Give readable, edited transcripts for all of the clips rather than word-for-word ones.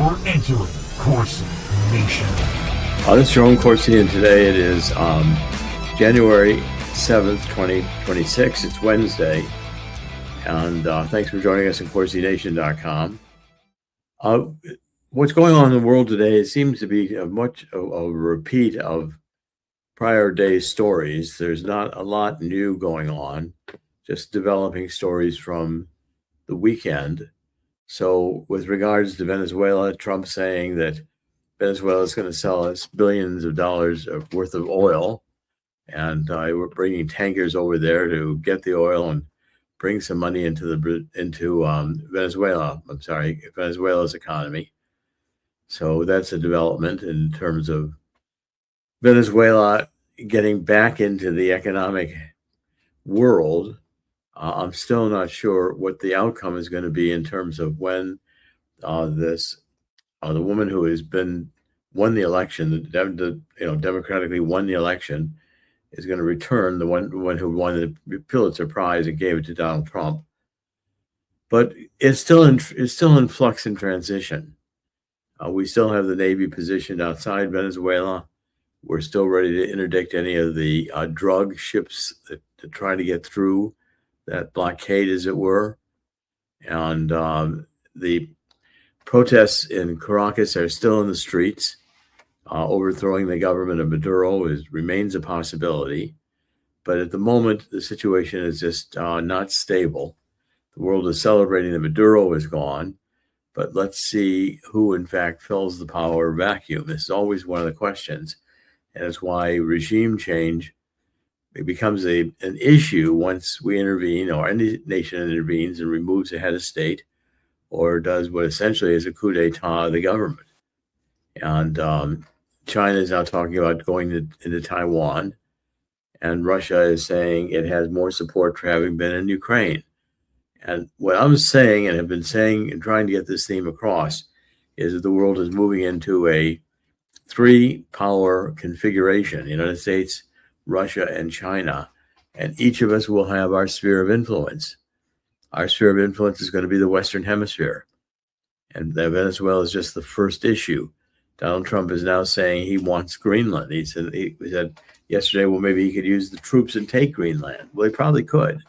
You're entering Corsi Nation. This is Jerome Corsi, and today it is January 7th, 2026. It's Wednesday, and thanks for joining us at CorsiNation.com. What's going on in the world today seems to be much of a repeat of prior days' stories. There's not a lot new going on, just developing stories from the weekend. So with regards to Venezuela, Trump saying that Venezuela is going to sell us billions of dollars worth of oil, and we're bringing tankers over there to get the oil and bring some money into Venezuela. Venezuela's economy. So that's a development in terms of Venezuela getting back into the economic world. I'm still not sure what the outcome is going to be in terms of when the woman who has won the election, democratically won the election, is going to return. The one who won the Pulitzer Prize and gave it to Donald Trump. But it's still in flux and transition. We still have the Navy positioned outside Venezuela. We're still ready to interdict any of the drug ships that try to get through that blockade, as it were. And the protests in Caracas are still in the streets. Overthrowing the government of Maduro remains a possibility. But at the moment, the situation is just not stable. The world is celebrating that Maduro is gone. But let's see who, in fact, fills the power vacuum. This is always one of the questions. And it's why regime change becomes an issue once we intervene, or any nation intervenes and removes a head of state, or does what essentially is a coup d'etat of the government. And China is now talking about going into Taiwan, and Russia is saying it has more support for having been in Ukraine. And what I'm saying, and have been saying and trying to get this theme across, is that the world is moving into a three-power configuration: the United States, Russia, and China. And each of us will have our sphere of influence. Our sphere of influence is going to be the Western Hemisphere. And Venezuela is just the first issue. Donald Trump is now saying he wants Greenland. He said yesterday, well, maybe he could use the troops and take Greenland. Well, he probably could.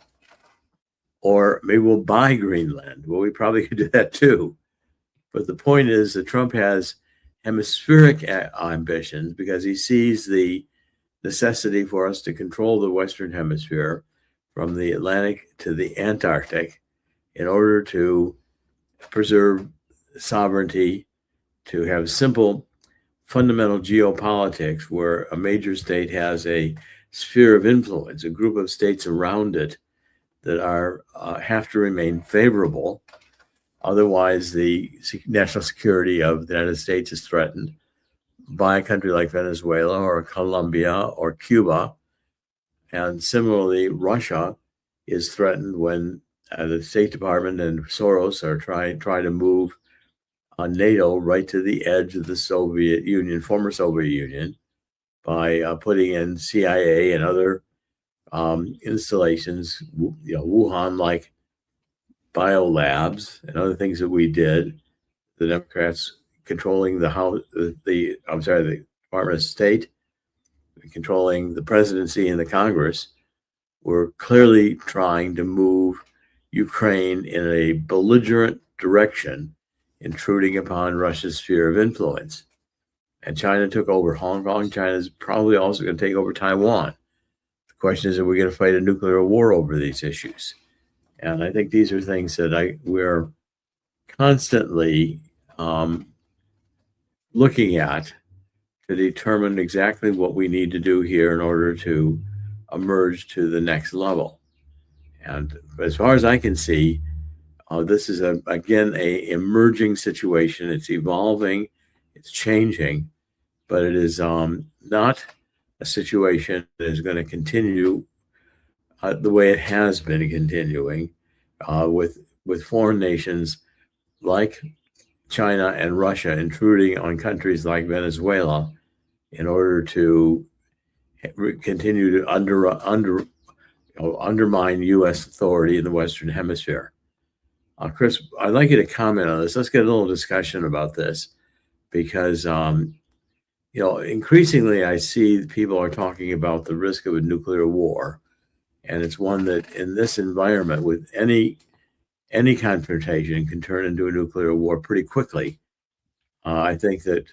Or maybe we'll buy Greenland. Well, we probably could do that too. But the point is that Trump has hemispheric ambitions because he sees the necessity for us to control the Western Hemisphere from the Atlantic to the Antarctic in order to preserve sovereignty, to have simple, fundamental geopolitics where a major state has a sphere of influence, a group of states around it that have to remain favorable. Otherwise, the national security of the United States is threatened by a country like Venezuela or Colombia or Cuba. And similarly, Russia is threatened when the State Department and Soros are trying to move NATO right to the edge of the Soviet Union, former Soviet Union, by putting in CIA and other installations, Wuhan-like biolabs and other things that we did. The Democrats controlling the Department of State, controlling the presidency and the Congress, were clearly trying to move Ukraine in a belligerent direction, intruding upon Russia's sphere of influence. And China took over Hong Kong. China's probably also going to take over Taiwan. The question is, are we going to fight a nuclear war over these issues? And I think these are things that we're constantly looking at to determine exactly what we need to do here in order to emerge to the next level. And as far as I can see, this is again a emerging situation. It's evolving, it's changing, but it is not a situation that is going to continue the way it has been continuing with foreign nations like China and Russia intruding on countries like Venezuela in order to continue to undermine U.S. authority in the Western Hemisphere. Chris, I'd like you to comment on this. Let's get a little discussion about this because, increasingly I see people are talking about the risk of a nuclear war. And it's one that in this environment with any confrontation can turn into a nuclear war pretty quickly. I think that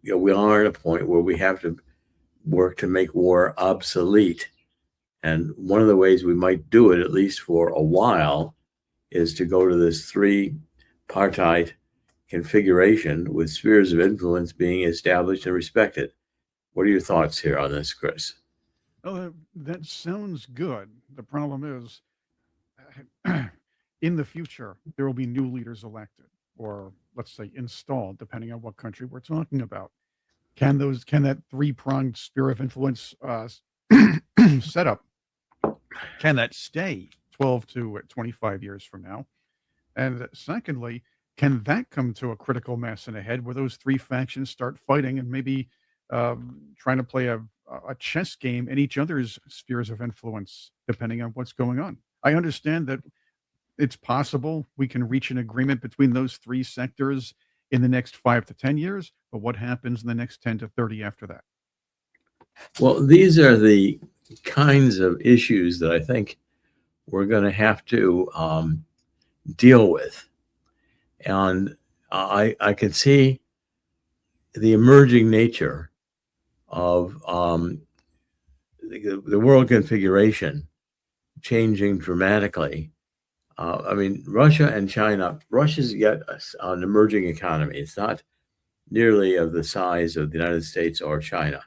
we are at a point where we have to work to make war obsolete. And one of the ways we might do it, at least for a while, is to go to this three-partite configuration with spheres of influence being established and respected. What are your thoughts here on this, Chris? Oh, that sounds good. The problem is, in the future, there will be new leaders elected, or let's say installed, depending on what country we're talking about. Can that three-pronged sphere of influence setup, can that stay 12 to 25 years from now? And secondly, can that come to a critical mass in a head where those three factions start fighting and maybe trying to play a chess game in each other's spheres of influence, depending on what's going on? I understand that it's possible we can reach an agreement between those three sectors in the next 5 to 10 years, but what happens in the next 10 to 30 after that? Well, these are the kinds of issues that I think we're going to have to deal with. And I can see the emerging nature of the world configuration changing dramatically. Russia and China, Russia's yet an emerging economy. It's not nearly of the size of the United States or China.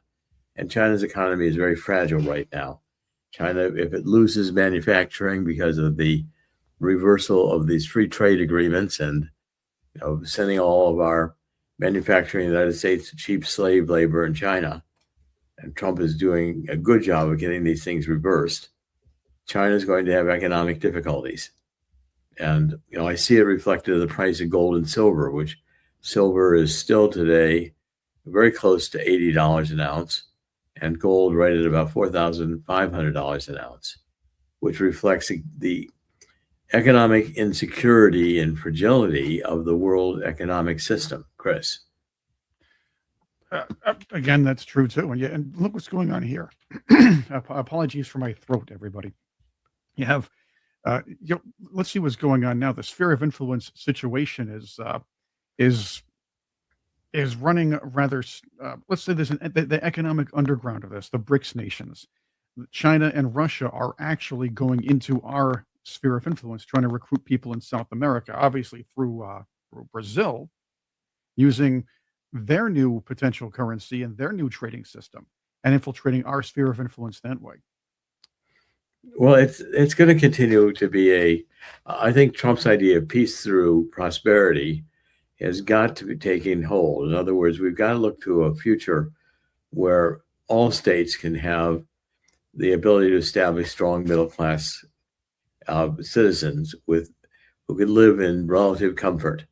And China's economy is very fragile right now. China, if it loses manufacturing because of the reversal of these free trade agreements and sending all of our manufacturing in the United States to cheap slave labor in China, and Trump is doing a good job of getting these things reversed, China's going to have economic difficulties. And I see it reflected in the price of gold and silver, which silver is still today very close to $80 an ounce, and gold right at about $4,500 an ounce, which reflects the economic insecurity and fragility of the world economic system. Chris? Again, that's true too. And look what's going on here. Apologies for my throat, everybody. You have, let's see what's going on now. The sphere of influence situation is running rather. Let's say there's the economic underground of this. The BRICS nations, China and Russia, are actually going into our sphere of influence, trying to recruit people in South America, obviously through Brazil, using their new potential currency and their new trading system, and infiltrating our sphere of influence that way. Well, it's going to continue to be I think Trump's idea of peace through prosperity has got to be taking hold. In other words, we've got to look to a future where all states can have the ability to establish strong middle class citizens who can live in relative comfort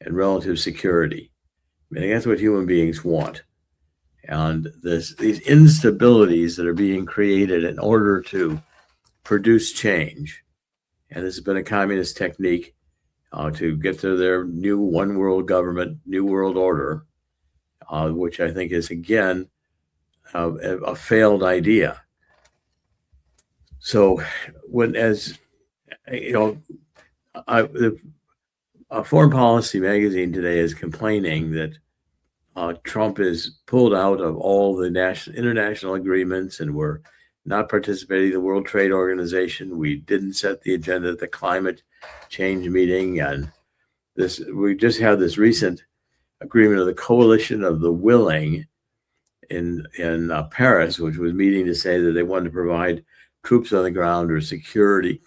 and relative security. I think that's what human beings want. And these instabilities that are being created in order to produce change, and this has been a communist technique to get to their new one world government, new world order, which I think is, again, a failed idea. So a Foreign Policy magazine today is complaining that Trump is pulled out of all the international agreements, and we're not participating in the World Trade Organization. We didn't set the agenda at the climate change meeting, and we just had this recent agreement of the Coalition of the Willing in Paris, which was meeting to say that they wanted to provide troops on the ground or security,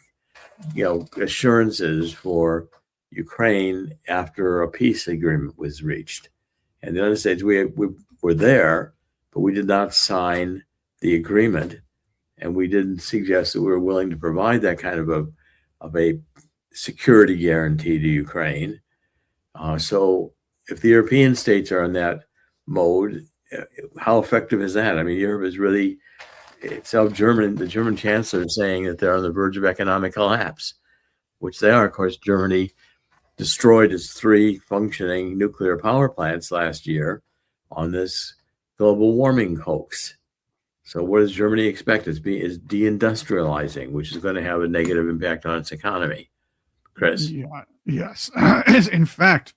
assurances for Ukraine after a peace agreement was reached. And the United States, we were there, but we did not sign the agreement, and we didn't suggest that we were willing to provide that kind of a security guarantee to Ukraine. So if the European states are in that mode, how effective is that? I mean, Europe is really, the German chancellor is saying that they're on the verge of economic collapse. which they are. Of course, Germany destroyed its 3 functioning nuclear power plants last year on this global warming hoax. So what does Germany expect? Is deindustrializing, which is going to have a negative impact on its economy. Chris? Yeah, yes. In fact,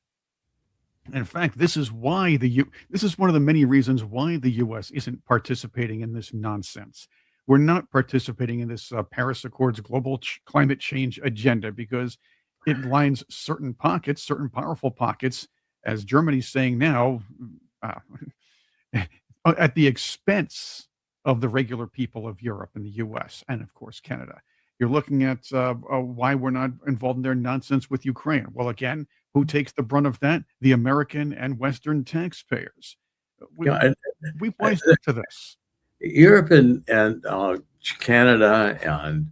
this is why this is one of the many reasons why the U.S. isn't participating in this nonsense. We're not participating in this Paris Accords global climate change agenda because it lines certain pockets, certain powerful pockets, as Germany's saying now, uh, at the expense of the regular people of Europe and the U.S. and, of course, Canada. You're looking at why we're not involved in their nonsense with Ukraine. Well, again, who takes the brunt of that? The American and Western taxpayers. We've wised up to this. Europe and Canada and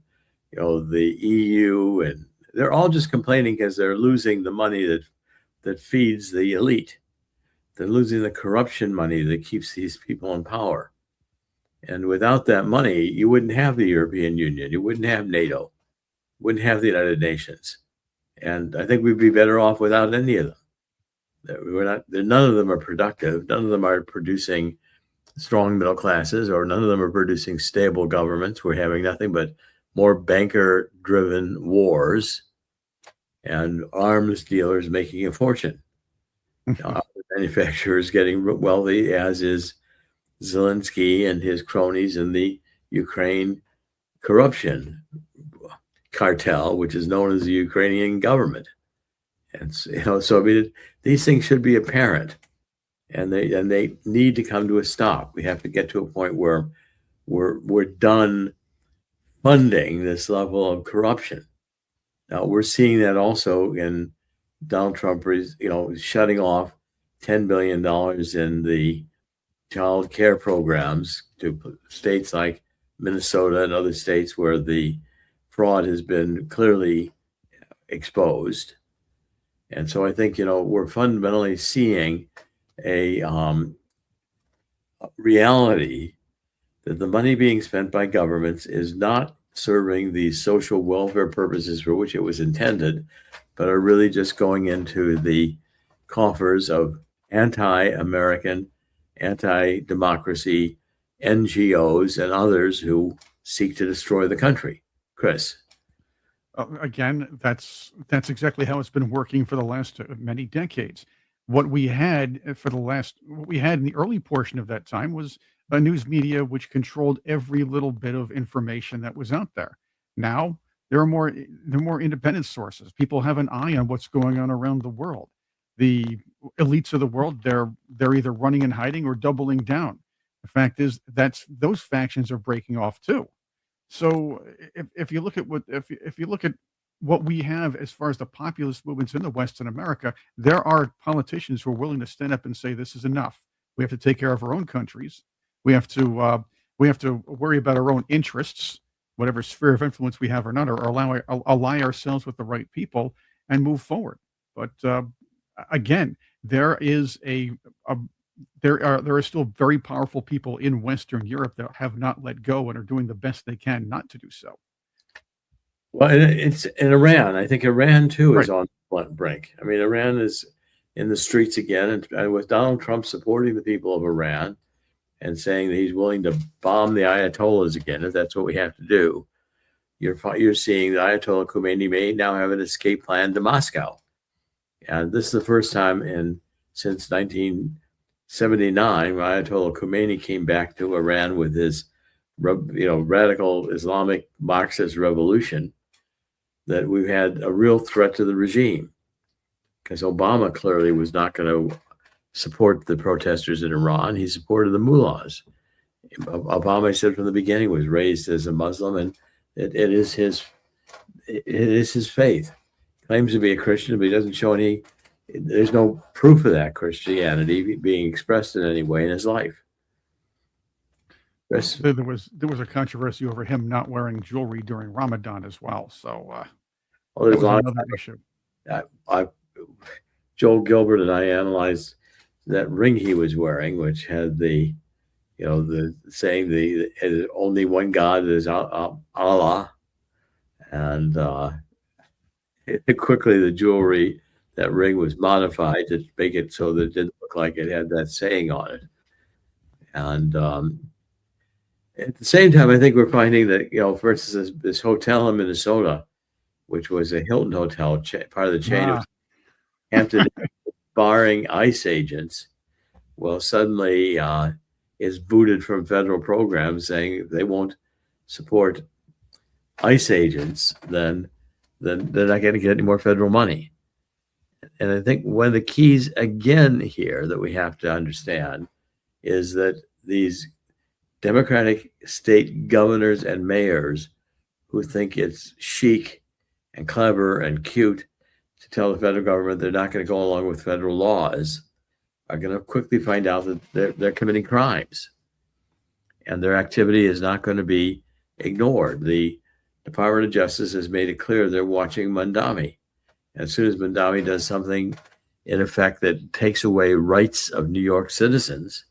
the EU, and they're all just complaining because they're losing the money that feeds the elite. They're losing the corruption money that keeps these people in power. And without that money, you wouldn't have the European Union. You wouldn't have NATO. Wouldn't have the United Nations. And I think we'd be better off without any of them. None of them are productive. None of them are producing strong middle classes, or none of them are producing stable governments. We're having nothing but more banker-driven wars and arms dealers making a fortune. Manufacturers getting wealthy, as is Zelensky and his cronies in the Ukraine corruption cartel, which is known as the Ukrainian government. And so I mean, these things should be apparent, and they need to come to a stop. We have to get to a point where we're done funding this level of corruption. Now we're seeing that also in Donald Trump, shutting off $10 billion in the child care programs to states like Minnesota and other states where the fraud has been clearly exposed. And so I think, we're fundamentally seeing a reality that the money being spent by governments is not serving the social welfare purposes for which it was intended, but are really just going into the coffers of anti-American, anti-democracy NGOs and others who seek to destroy the country. Chris? Again, that's exactly how it's been working for the last many decades. What we had in the early portion of that time was a news media which controlled every little bit of information that was out there. Now there are more independent sources. People have an eye on what's going on around the world. The elites of the world, they're either running and hiding or doubling down. The fact is those factions are breaking off too. So if you look at what we have as far as the populist movements in the West in America, there are politicians who are willing to stand up and say this is enough. We have to take care of our own countries. We have to worry about our own interests, whatever sphere of influence we have or not, or ally ourselves with the right people and move forward. But again, there are still very powerful people in Western Europe that have not let go and are doing the best they can not to do so. Well, it's in Iran. I think Iran too is Right. on the brink. I mean, Iran is in the streets again, and with Donald Trump supporting the people of Iran and saying that he's willing to bomb the Ayatollahs again, if that's what we have to do, you're seeing that Ayatollah Khomeini may now have an escape plan to Moscow. And this is the first time since 1979, Ayatollah Khomeini came back to Iran with his, radical Islamic Marxist revolution, that we've had a real threat to the regime, because Obama clearly was not going to support the protesters in Iran. He supported the mullahs. Obama said from the beginning was raised as a Muslim, and it is his faith. Claims to be a Christian, but he doesn't show there's no proof of that Christianity being expressed in any way in his life. Chris? There was a controversy over him not wearing jewelry during Ramadan as well. So There's that was another issue. Joel Gilbert and I analyzed that ring he was wearing, which had the saying the only one God is Allah, and quickly the jewelry, that ring was modified to make it so that it didn't look like it had that saying on it. And at the same time, I think we're finding that, for instance, this hotel in Minnesota, which was a Hilton hotel, part of the chain of Hampton, barring ICE agents, well, suddenly is booted from federal programs saying they won't support ICE agents, then they're not going to get any more federal money. And I think one of the keys again here that we have to understand is that these Democratic state governors and mayors who think it's chic and clever and cute to tell the federal government they're not going to go along with federal laws are going to quickly find out that they're committing crimes, and their activity is not going to be ignored. The Department of Justice has made it clear they're watching Mandami. As soon as Mandami does something, in effect, that takes away rights of New York citizens,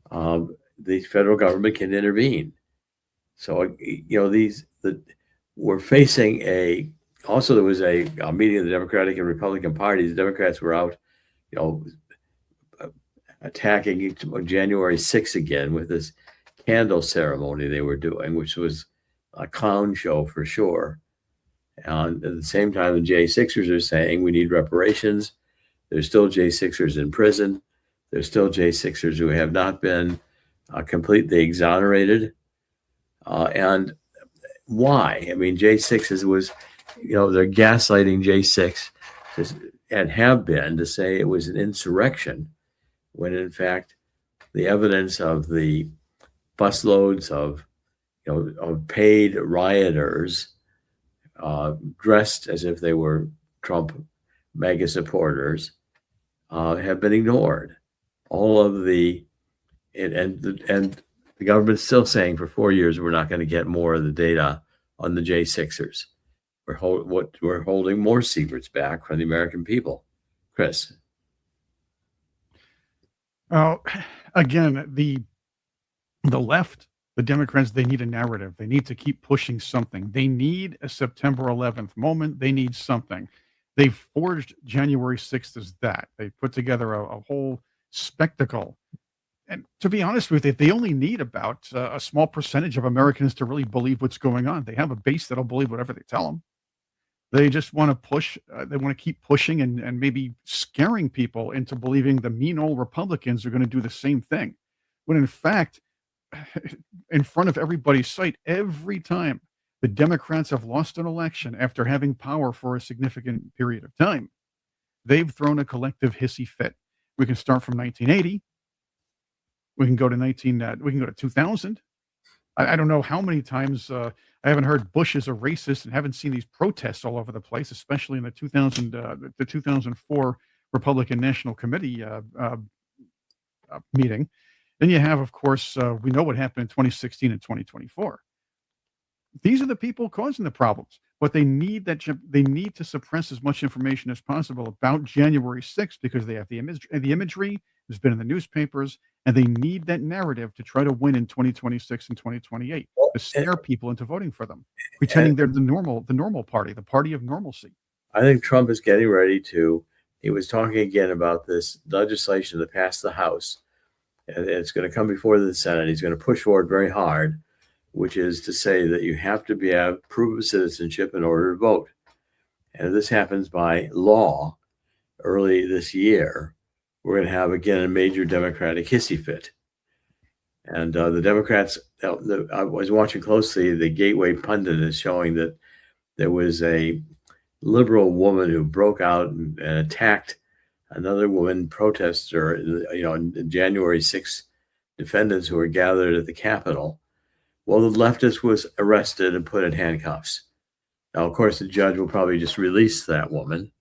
the federal government can intervene. So, we're facing also there was a meeting of the Democratic and Republican parties. The Democrats were out, attacking January 6th again with this candle ceremony they were doing, which was a clown show for sure. And at the same time, the J6ers are saying we need reparations. There's still J6ers in prison. There's still J6ers who have not been completely exonerated. And why? I mean, J6s was, they're gaslighting J6 and have been to say it was an insurrection, when in fact the evidence of the busloads of paid rioters dressed as if they were Trump MAGA supporters have been ignored. All of and the government's still saying for 4 years we're not going to get more of the data on the J6ers. We're holding more secrets back from the American people. Chris. Again, the left, the Democrats, they need a narrative. They need to keep pushing something. They need a September 11th moment. They need something. They forged January 6th as that. They put together a whole spectacle. And to be honest with you, they only need about a small percentage of Americans to really believe what's going on. They have a base that'll believe whatever they tell them. They just want to push. They want to keep pushing and maybe scaring people into believing the mean old Republicans are going to do the same thing. When in fact, in front of everybody's sight, every time the Democrats have lost an election after having power for a significant period of time, they've thrown a collective hissy fit. We can start from 1980. We can go to we can go to 2000. I don't know how many times I haven't heard Bush is a racist and haven't seen these protests all over the place, especially in the 2004 Republican National Committee meeting. Then you have, of course, we know what happened in 2016 and 2024. These are the people causing the problems, but they need to suppress as much information as possible about January 6th because they have the imagery has been in the newspapers, and they need that narrative to try to win in 2026 and 2028 to scare people into voting for them, pretending they're the normal party, the party of normalcy. I think Trump is getting ready to. He was talking again about this legislation that passed the House, and it's going to come before the Senate. He's going to push forward very hard, which is to say that you have to have proof of citizenship in order to vote. And if this happens by law early this year, we're going to have, again, a major Democratic hissy fit. And the Democrats, I was watching closely, the Gateway Pundit is showing that there was a liberal woman who broke out and attacked another woman protester, in January 6th defendants who were gathered at the Capitol. Well, the leftist was arrested and put in handcuffs. Now, of course, the judge will probably just release that woman.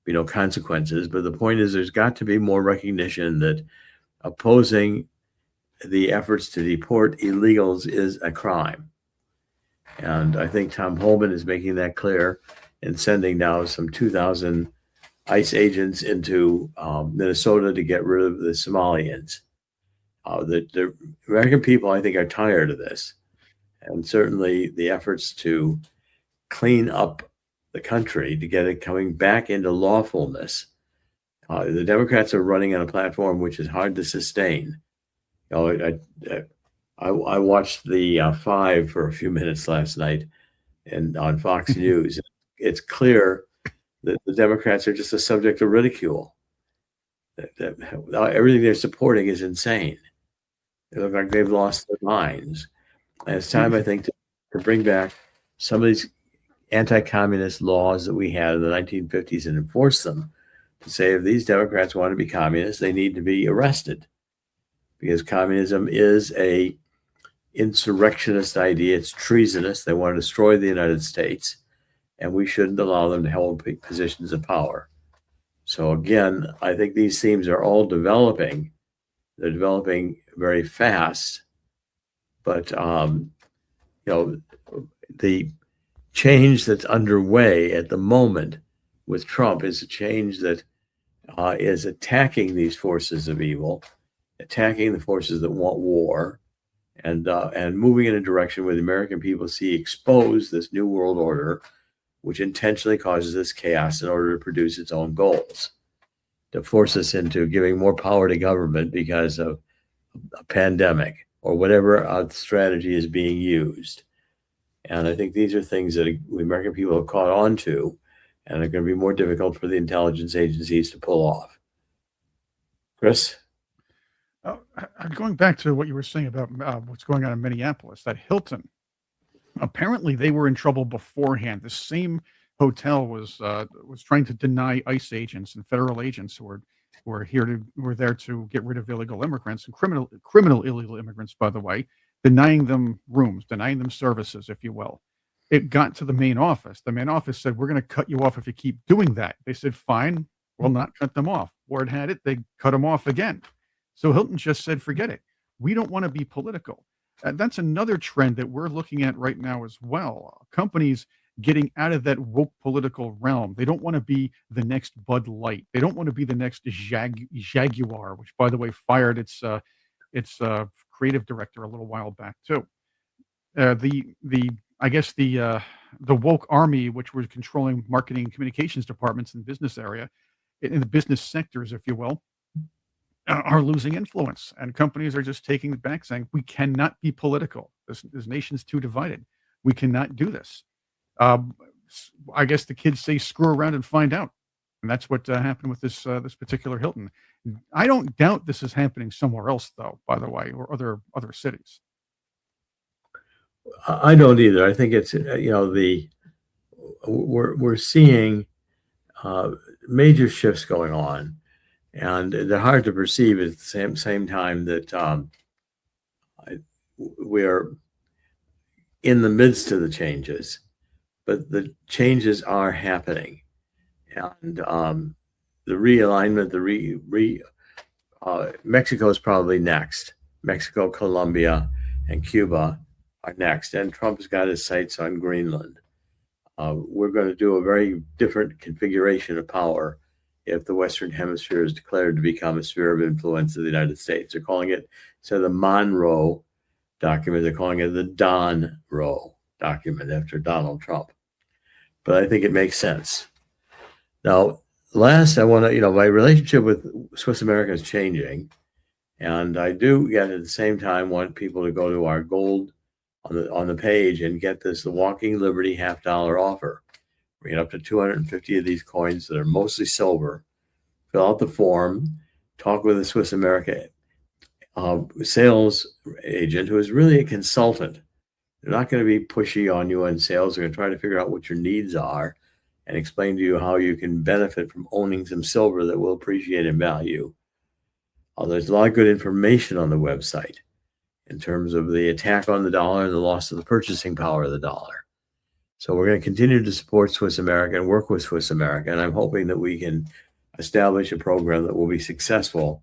Be no consequences. But the point is, there's got to be more recognition that opposing the efforts to deport illegals is a crime. And I think Tom Holman is making that clear and sending now some 2,000 ICE agents into Minnesota to get rid of the Somalians. The American people, I think, are tired of this. And certainly the efforts to clean up the country to get it coming back into lawfulness. The Democrats are running on a platform which is hard to sustain. I watched the Five for a few minutes last night, and on Fox News, it's clear that the Democrats are just a subject of ridicule. Everything they're supporting is insane. They look like they've lost their minds. And it's time, I think, to bring back some of these anti-communist laws that we had in the 1950s and enforce them, to say if these Democrats want to be communists, they need to be arrested, because communism is a insurrectionist idea. It's treasonous. They want to destroy the United States, and we shouldn't allow them to hold positions of power. So again, I think these themes are all developing. They're developing very fast, but the change that's underway at the moment with Trump is a change that is attacking these forces of evil, attacking the forces that want war, and moving in a direction where the American people see exposed this new world order, which intentionally causes this chaos in order to produce its own goals, to force us into giving more power to government because of a pandemic or whatever strategy is being used. And I think these are things that the American people have caught on to, and are going to be more difficult for the intelligence agencies to pull off. Chris? Going back to what you were saying about what's going on in Minneapolis, that Hilton, apparently they were in trouble beforehand. The same hotel was trying to deny ICE agents and federal agents who were there to get rid of illegal immigrants and criminal illegal immigrants, by the way, denying them rooms, denying them services, if you will. It got to the main office. The main office said, "We're going to cut you off if you keep doing that." They said, "Fine, we'll not cut them off." Word had it, they cut them off again. So Hilton just said, "Forget it. We don't want to be political." That's another trend that we're looking at right now as well. Companies getting out of that woke political realm. They don't want to be the next Bud Light. They don't want to be the next Jaguar, which, by the way, fired its creative director a little while back too. I guess the woke army, which was controlling marketing and communications departments in the business area, in the business sectors, if you will, are losing influence, and companies are just taking it back, saying we cannot be political. This nation's too divided. We cannot do this. I guess the kids say, "Screw around and find out," and that's what happened with this particular Hilton. I don't doubt this is happening somewhere else, though. By the way, or other cities. I don't either. I think it's we're seeing major shifts going on, and they're hard to perceive at the same time that we are in the midst of the changes, but the changes are happening, and the realignment, Mexico is probably next. Mexico, Colombia, and Cuba are next, and Trump's got his sights on Greenland. We're going to do a very different configuration of power if the Western Hemisphere is declared to become a sphere of influence of the United States. They're calling it, instead of the Monroe document, they're calling it the Don Roe document after Donald Trump. But I think it makes sense. Now, last, I want to, my relationship with Swiss America is changing, and I do yet at the same time want people to go to our gold on the page and get the Walking Liberty $50 offer. We get up to 250 of these coins that are mostly silver. Fill out the form, talk with a Swiss America sales agent who is really a consultant. They're not going to be pushy on you on sales. They're going to try to figure out what your needs are and explain to you how you can benefit from owning some silver that will appreciate in value. There's a lot of good information on the website in terms of the attack on the dollar and the loss of the purchasing power of the dollar. So we're going to continue to support Swiss America and work with Swiss America. And I'm hoping that we can establish a program that will be successful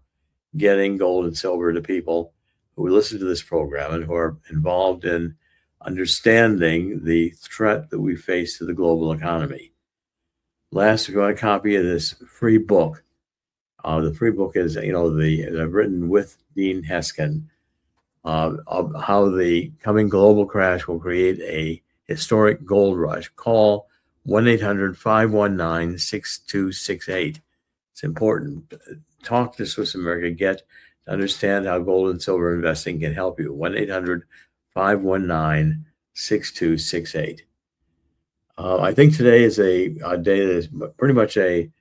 getting gold and silver to people who listen to this program and who are involved in understanding the threat that we face to the global economy. Last, if you want a copy of this free book, the free book is, I've written with Dean Heskin of how the coming global crash will create a historic gold rush. Call 1-800-519-6268. It's important. Talk to Swiss America. Get to understand how gold and silver investing can help you. 1-800-519-6268. I think today is a day that is pretty much a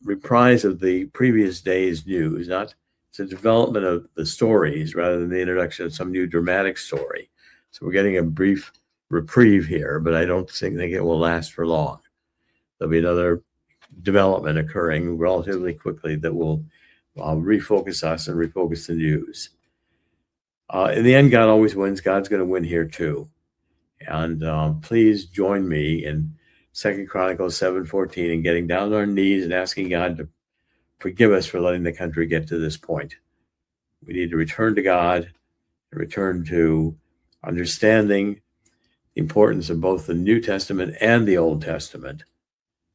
reprise of the previous day's news. It's a development of the stories rather than the introduction of some new dramatic story. So we're getting a brief reprieve here, but I don't think it will last for long. There'll be another development occurring relatively quickly that will refocus us and refocus the news. In the end, God always wins. God's going to win here too. And please join me in 2 Chronicles 7:14 and getting down on our knees and asking God to forgive us for letting the country get to this point. We need to return to God and return to understanding the importance of both the New Testament and the Old Testament,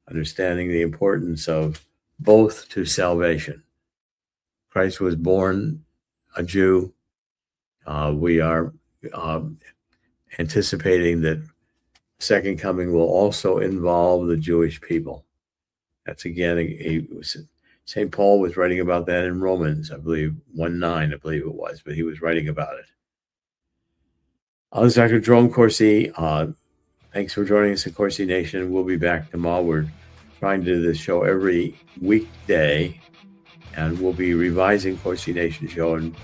understanding the importance of both to salvation. Christ was born a Jew. We are anticipating that second coming will also involve the Jewish people. That's again, St. Paul was writing about that in Romans, I believe, 1:9, I believe it was, but he was writing about it. This is Dr. Jerome Corsi. Thanks for joining us at Corsi Nation. We'll be back tomorrow. We're trying to do this show every weekday, and we'll be revising Corsi Nation show. And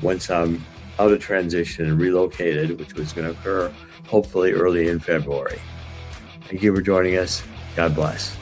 once I'm out of transition and relocated, which was going to occur hopefully early in February. Thank you for joining us. God bless.